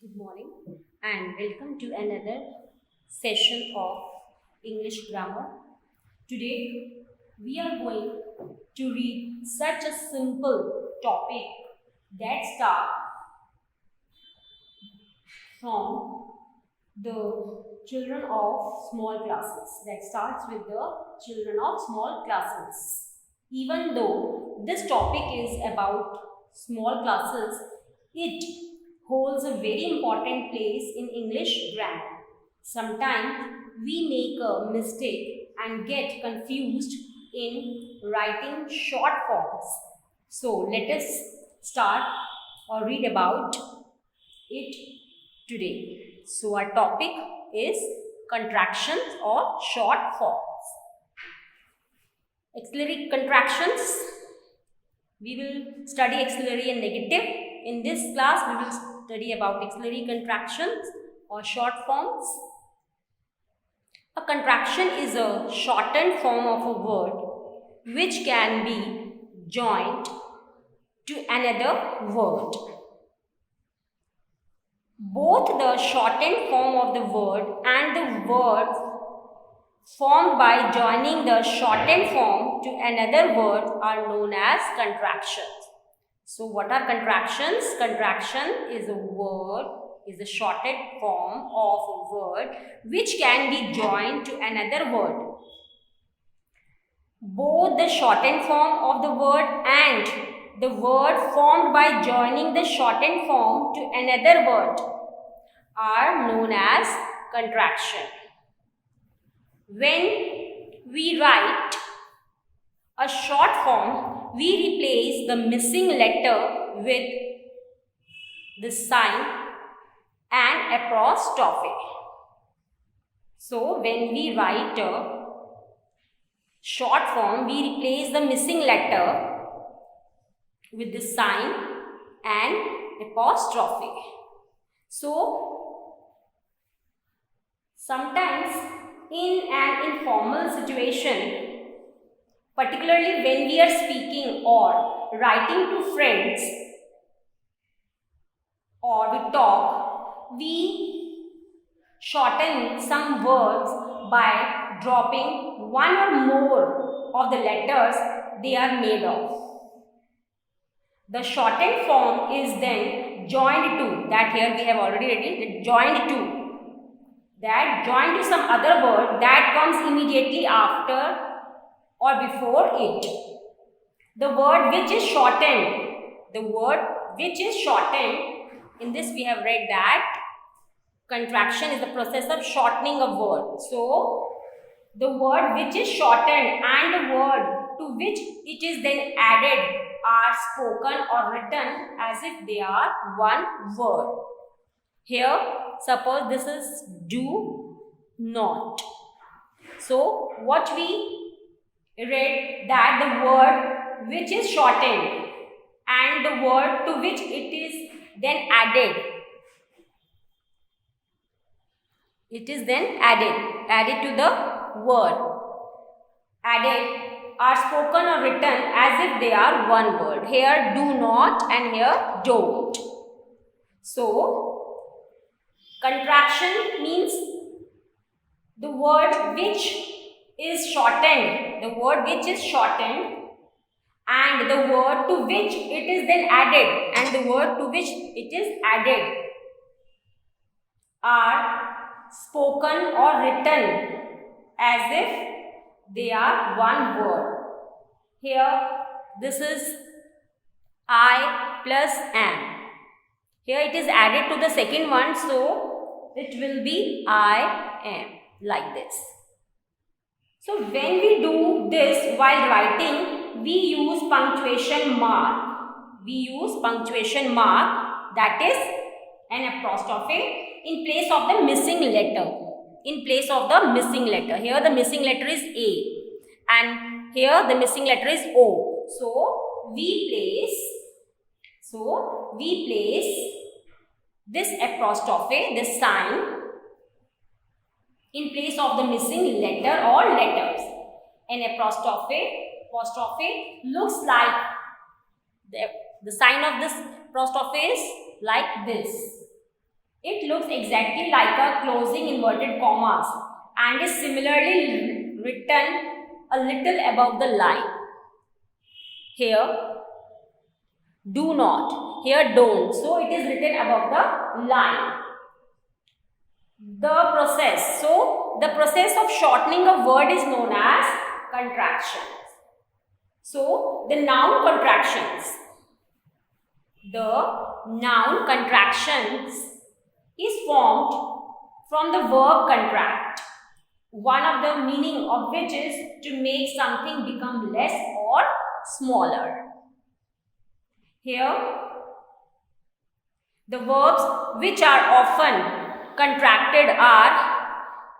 Good morning and welcome to another session of English grammar. Today we are going to read such a simple topic that starts from the children of small classes. That starts with the children of small classes. Even though this topic is about small classes, it holds a very important place in English grammar. Sometimes we make a mistake and get confused in writing short forms. So let us start or read about it today. So our topic is contractions or short forms. Auxiliary contractions. We will study auxiliary and negative. In this class, we will study about auxiliary contractions or short forms. A contraction is a shortened form of a word which can be joined to another word. Both the shortened form of the word and the word formed by joining the shortened form to another word are known as contractions. So what are contractions? Contraction is a shortened form of a word which can be joined to another word. Both the shortened form of the word and the word formed by joining the shortened form to another word are known as contraction. When we write a short form, we replace the missing letter with the sign and apostrophe. So when we write a short form, we replace the missing letter with the sign and apostrophe. So sometimes in an informal situation, particularly when we are speaking or writing to friends or we talk, we shorten some words by dropping one or more of the letters they are made of. The shortened form is then joined to, that here we have already written, the joined to, that joined to some other word that comes immediately after or before it. The word which is shortened, in this we have read that contraction is the process of shortening a word. So, the word which is shortened and the word to which it is then added are spoken or written as if they are one word. Here, suppose this is do not. So, what we read that the word which is shortened and the word to which it is then added. It is then added to the word. Added are spoken or written as if they are one word. Here do not and here don't. So, contraction means the word which is shortened, and the word to which it is then added and the word to which it is added are spoken or written as if they are one word. Here this is I plus am. Here it is added to the second one, so it will be I am, like this. So when we do this while writing, we use punctuation mark. That is an apostrophe in place of the missing letter. Here the missing letter is A and here the missing letter is O. So we place this apostrophe, this sign, in place of the missing letter or letters. An apostrophe looks like the sign of this apostrophe is like this. It looks exactly like a closing inverted commas and is similarly written a little above the line. Here, do not. Here, don't. So, it is written above the line. The process. So, the process of shortening a word is known as contraction. So, the noun contractions. The noun contractions is formed from the verb contract, one of the meaning of which is to make something become less or smaller. Here, the verbs which are often contracted are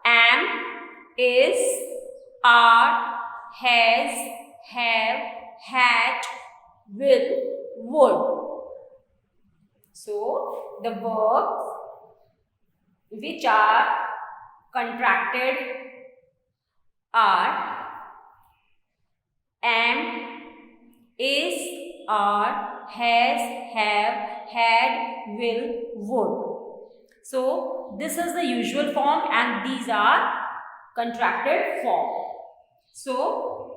am, is, are, has, have, had, will, would. So, the verbs which are contracted are am, is, are, has, have, had, will, would. So, this is the usual form and these are contracted form. So,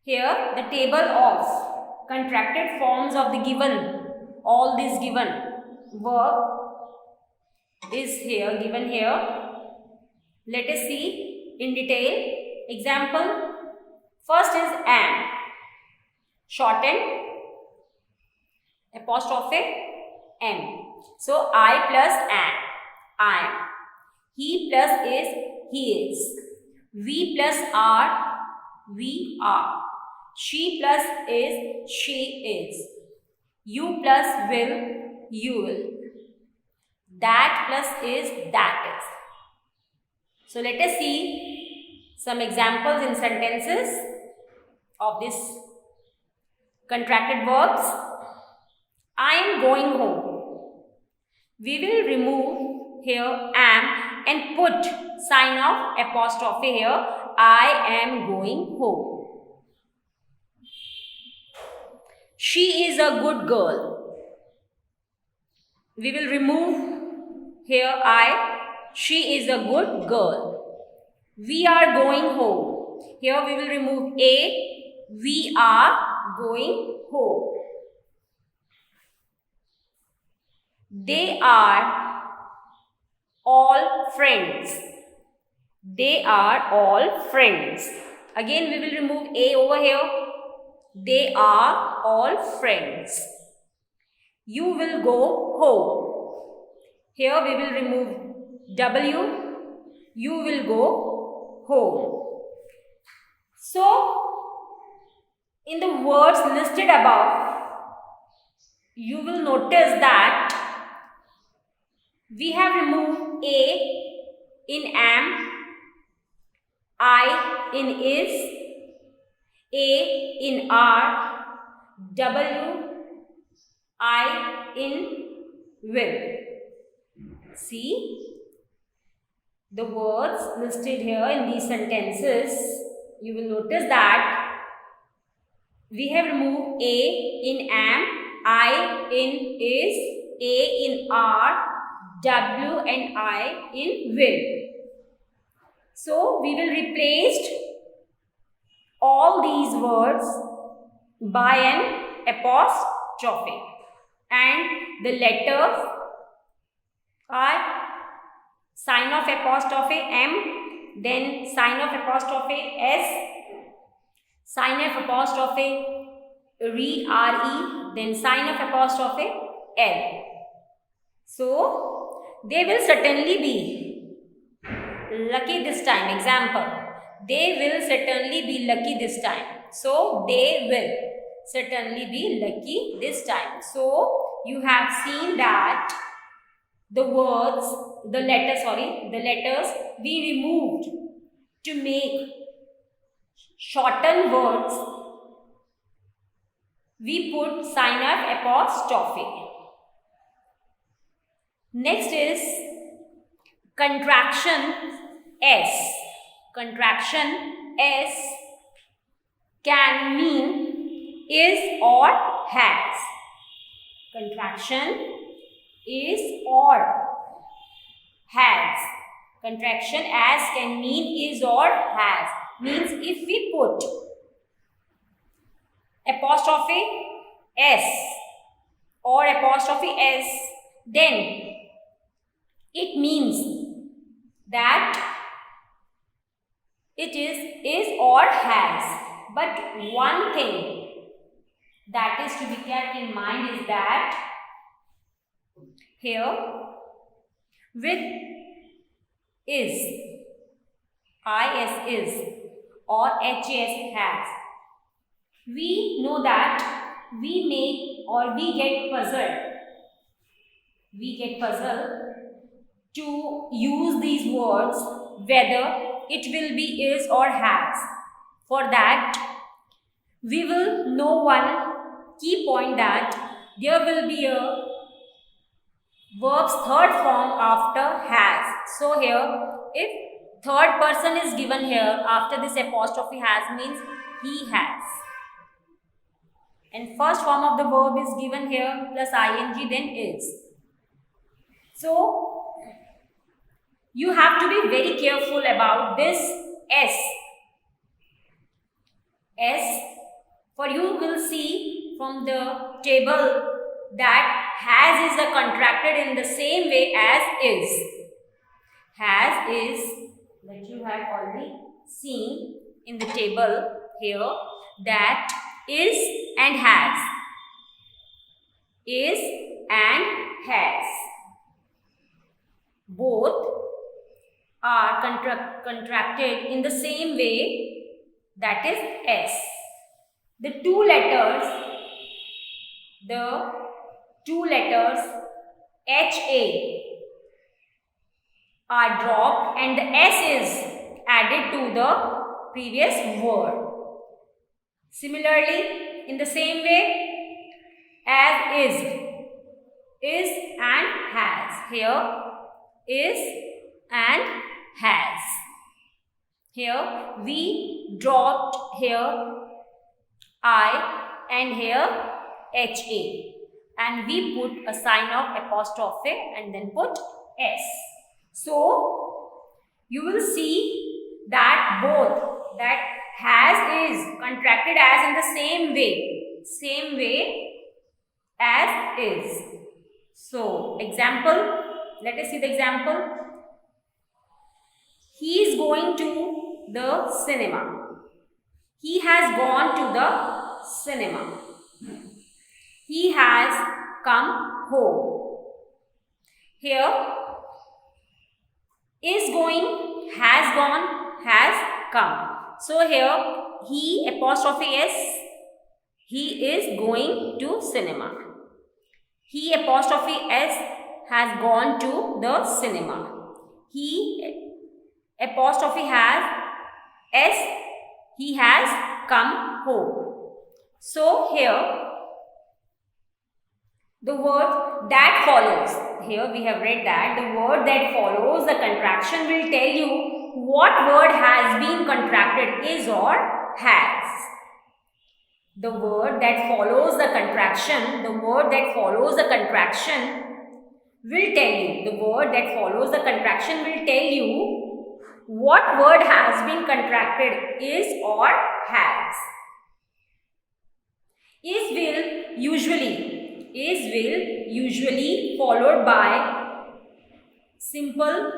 here the table of contracted forms of the given, all these given verb is here, given here. Let us see in detail. Example, first is am, shortened, apostrophe m. So, I plus am, I am. He plus is, he is. We plus are, we are. She plus is, she is. You plus will, you will. That plus is, that is. So, let us see some examples in sentences of this contracted verbs. I am going home. We will remove here am and put sign of apostrophe here. I am going home. She is a good girl. We will remove here I. She is a good girl. We are going home. Here we will remove a. We are going home. They are all friends. They are all friends. Again we will remove a over here. They are all friends. You will go home. Here we will remove W. You will go home. So, in the words listed above, you will notice that we have removed a in am, I in is, a in are, W, I in will. See, the words listed here in these sentences, you will notice that we have removed a in am, I in is, a in are, W and I in will. So, we will replace all these words by an apostrophe and the letters are sign of apostrophe M, then sign of apostrophe S, sign of apostrophe RE, then sign of apostrophe L. So, they will certainly be lucky this time. Example, they will certainly be lucky this time. So, they will certainly be lucky this time. So, you have seen that the words, the letters we removed to make shortened words. We put sign of apostrophe. Next is contraction S. Contraction S can mean is or has. Contraction is or has. Contraction as can mean is or has. Means if we put apostrophe s or apostrophe s, then it means that it is or has. But one thing that is to be kept in mind is that here with is or has, we know that we make or we get puzzled to use these words whether it will be is or has. For that, we will know one key point that there will be a verb's third form after has. So here, if third person is given here after this apostrophe has, means he has. And first form of the verb is given here plus ing, then is. So you have to be very careful about this s. For you will see from the table that has is a contracted in the same way as is. Has is that you have already seen in the table here, that is and has. Is and has. Both are contracted in the same way, that is S. The two letters HA are dropped and the S is added to the previous word. Similarly, in the same way as is and has. Here is and has. Here we dropped here I and here HA, and we put a sign of apostrophe and then put S. So you will see that both, that has is contracted as in the same way as is. So example, let us see the example. He is going to the cinema. He has gone to the cinema. He has come home. Here, is going, has gone, has come. So here, he apostrophe s, he is going to cinema. He apostrophe s has gone to the cinema. He apostrophe has s, he has come home. So here, the word that follows, here we have read that the word that follows the contraction will tell you what word has been contracted, is or has. The word that follows the contraction, will tell you what word has been contracted, is or has. Is will usually followed by simple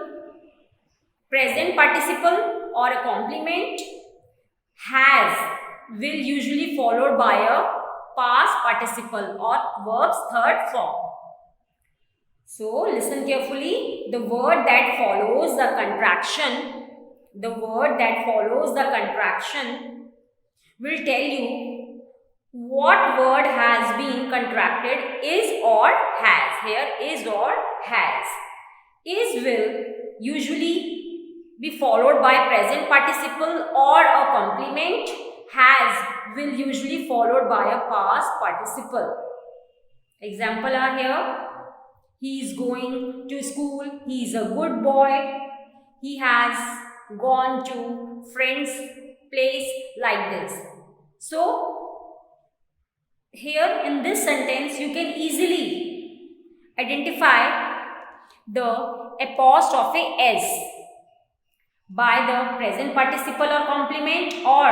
present participle or a complement. Has will usually followed by a past participle or verb's third form. So listen carefully. The word that follows the contraction will tell you what word has been contracted, is or has. Here, is or has. Is will usually be followed by present participle or a complement. Has will usually followed by a past participle. Example are here. He is going to school. He is a good boy. He has gone to friend's place, like this. So here in this sentence, you can easily identify the apostrophe s by the present participle or complement or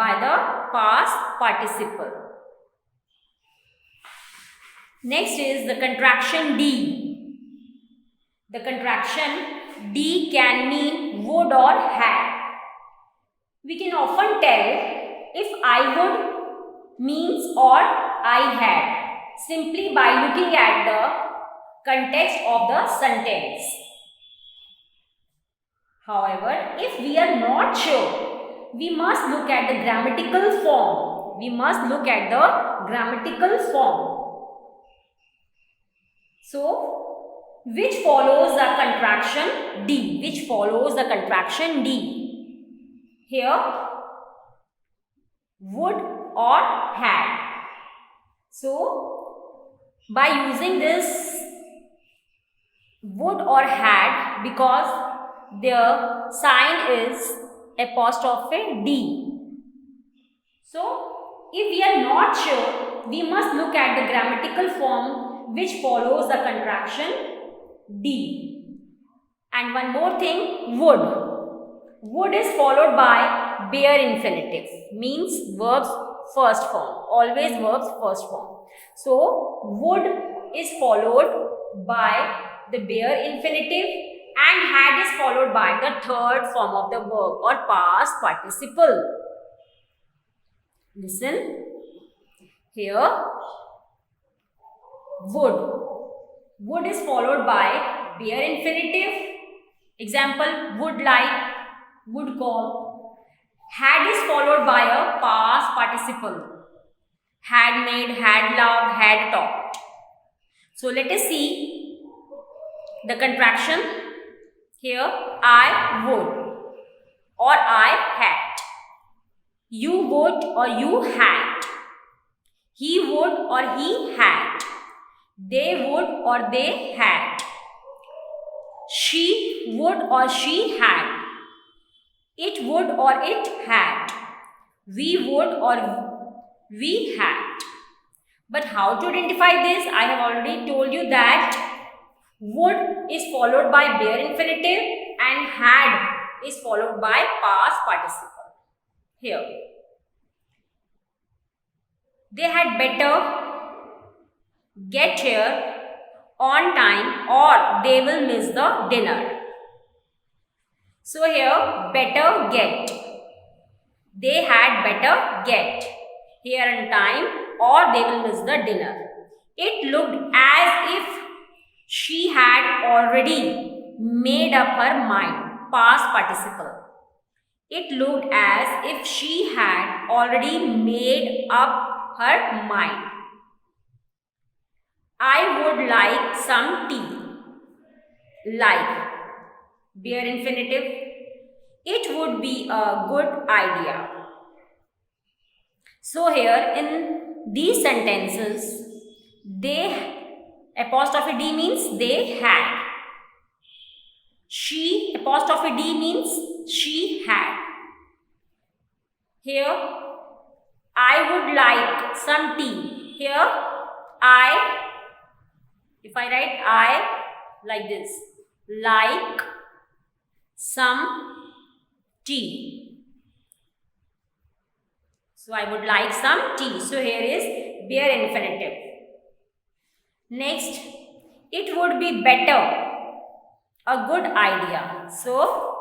by the past participle. Next is the contraction D. The contraction D can mean would or had. We can often tell if I would means or I had simply by looking at the context of the sentence. However, if we are not sure, we must look at the grammatical form. We must look at the grammatical form. So, which follows the contraction D? Which follows the contraction D? Here, would or had. So, by using this would or had, because the sign is apostrophe D. So, if we are not sure, we must look at the grammatical form which follows the contraction D. And one more thing, would. Would is followed by bare infinitive, means verbs first form, always verbs first form. So, would is followed by the bare infinitive and had is followed by the third form of the verb or past participle. Listen, here would. Would is followed by bare infinitive. Example, would like, would call. Had is followed by a past participle. Had made, had loved, had talked. So let us see the contraction. Here, I would or I had. You would or you had. He would or he had. They would or they had. She would or she had. It would or it had. We would or we had. But how to identify this? I have already told you that would is followed by bare infinitive and had is followed by past participle. Here, they had better get here on time or they will miss the dinner. So here, better get. They had better get here on time or they will miss the dinner. It looked as if she had already made up her mind, past participle. It looked as if she had already made up her mind. I would like some tea. Like, bare infinitive. It would be a good idea. So here in these sentences, they, apostrophe D means they had. She, apostrophe D means she had. Here, I would like some tea. Here, if I write I like this, like some tea. So, I would like some tea. So, here is bare infinitive. Next, it would be better, a good idea. So,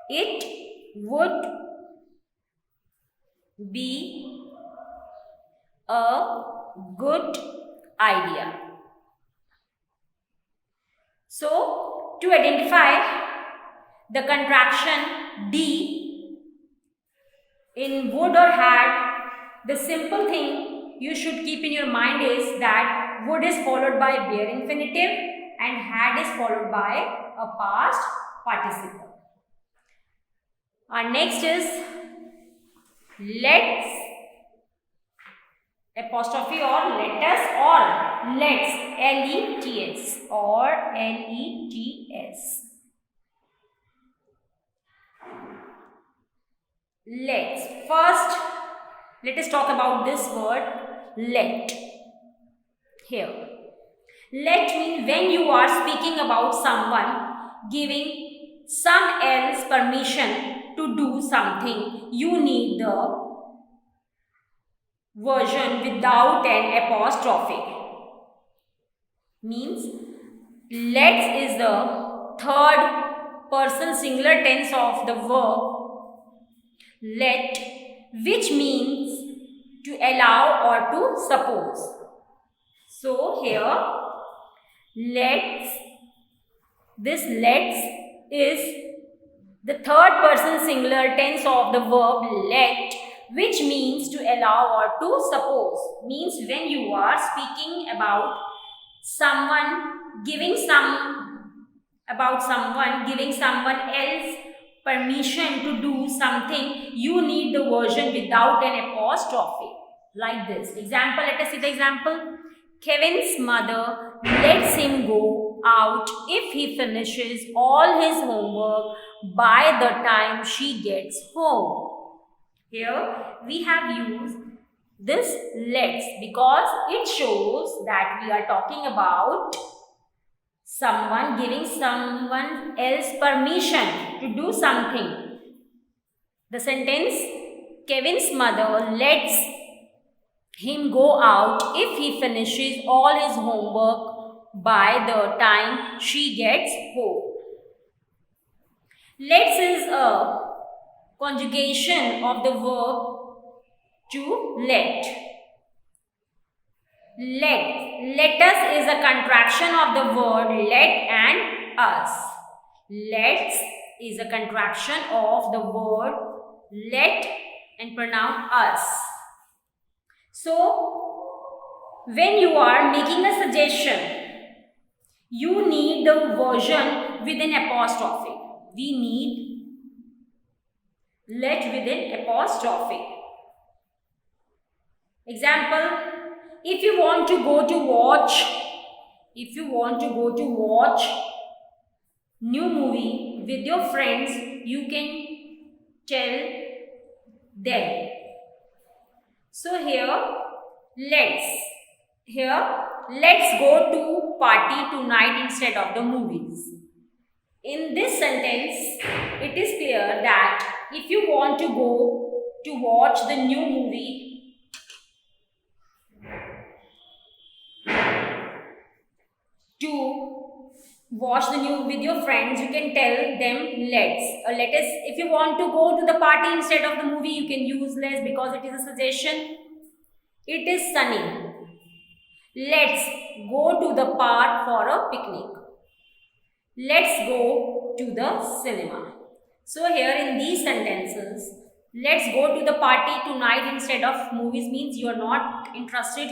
it would be a good idea. So, to identify the contraction D in would or had, the simple thing you should keep in your mind is that would is followed by bare infinitive and had is followed by a past participle. Our next is let's, apostrophe or let us or let's, L-E-T-S or L-E-T-S. Let's. First, let us talk about this word let. Here, Let means when you are speaking about someone giving some else permission to do something, you need the version without an apostrophe. Means let's is the third person singular tense of the verb let, which means to allow or to suppose. So here this let's is the third person singular tense of the verb let, which means to allow or to suppose. Means when you are speaking about someone giving someone else permission to do something, you need the version without an apostrophe. Like this. Example, let us see the example. Kevin's mother lets him go out if he finishes all his homework by the time she gets home. Here we have used this lets because it shows that we are talking about someone giving someone else permission to do something. The sentence, Kevin's mother lets him go out if he finishes all his homework by the time she gets home. Let's is a conjugation of the verb to let. Let us is a contraction of the word let and us. Let's is a contraction of the word let and pronoun us. So, when you are making a suggestion, you need the version with an apostrophe. We need let with an apostrophe. Example, if you want to go to watch new movie with your friends, you can tell them. So here let's go to party tonight instead of the movies. In this sentence, it is clear that if you want to go to watch the new movie with your friends, you can tell them let's. If you want to go to the party instead of the movie, you can use let's because it is a suggestion. It is sunny. Let's go to the park for a picnic. Let's go to the cinema. So here in these sentences, let's go to the party tonight instead of movies means you are not interested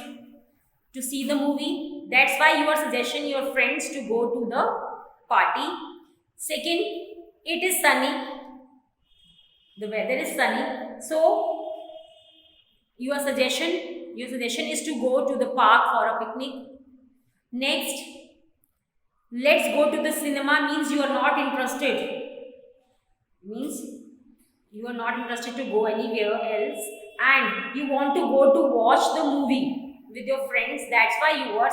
to see the movie. That's why you are suggesting your friends to go to the party. Second, it is sunny. The weather is sunny. So your suggestion is to go to the park for a picnic. Next, let's go to the cinema means you are not interested. Means you are not interested to go anywhere else and you want to go to watch the movie with your friends. That's why you are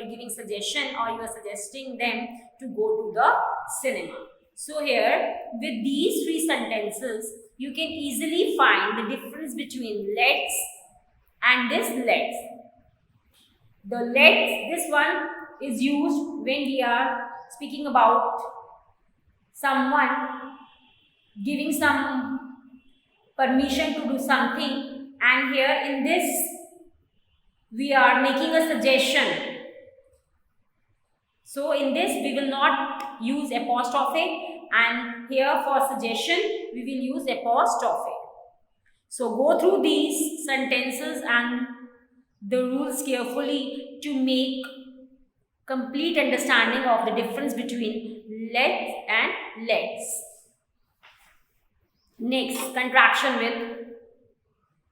giving suggestion or you are suggesting them to go to the cinema. So here with these three sentences, you can easily find the difference between let's and this let's. The let's, this one is used when we are speaking about someone giving some permission to do something, and here in this we are making a suggestion. So in this we will not use apostrophe, and here for suggestion we will use apostrophe. So go through these sentences and the rules carefully to make complete understanding of the difference between let's and let's. Next, contraction with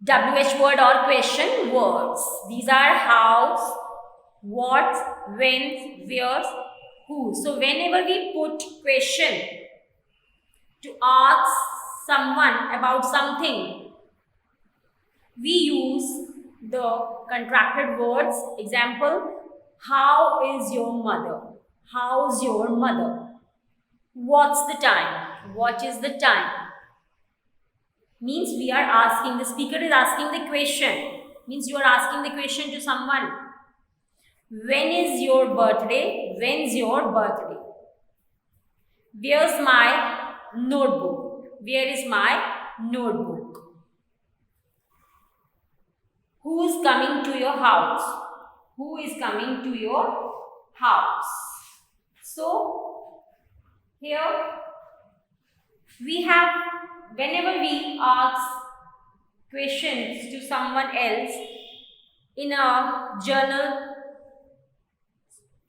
WH word or question words. These are hows, what, when, where, who. So whenever we put question to ask someone about something, we use the contracted words. Example, How is your mother? How's your mother? What's the time? What is the time? Means we are asking, the speaker is asking the question. Means you are asking the question to someone. When is your birthday? When's your birthday? Where's my notebook? Where is my notebook? Who is coming to your house? Who is coming to your house? So, here we have, whenever we ask questions to someone else in a journal,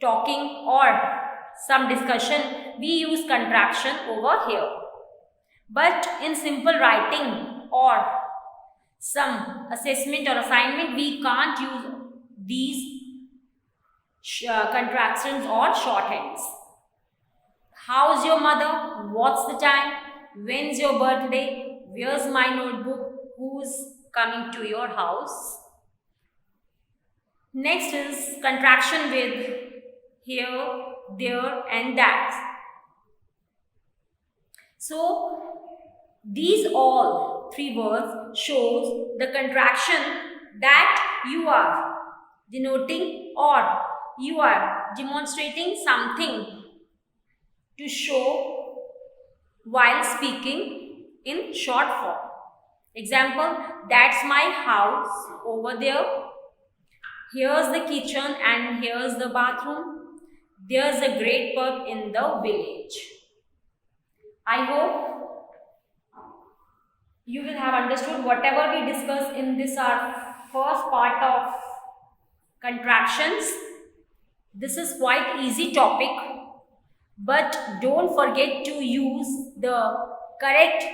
talking or some discussion, we use contraction over here. But in simple writing or some assessment or assignment, we can't use these contractions or shorthands. How's your mother? What's the time? When's your birthday? Where's my notebook? Who's coming to your house? Next is contraction with here, there and that. So these all three words shows the contraction that you are denoting or you are demonstrating something to show while speaking in short form. Example, that's my house over there. Here's the kitchen and here's the bathroom. There's a great pub in the village. I hope you will have understood whatever we discussed in this our first part of contractions. This is quite easy topic, but don't forget to use the correct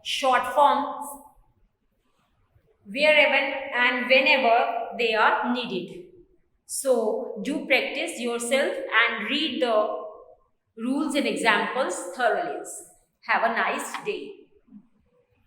short forms wherever and whenever they are needed. So do practice yourself and read the rules and examples thoroughly. Have a nice day.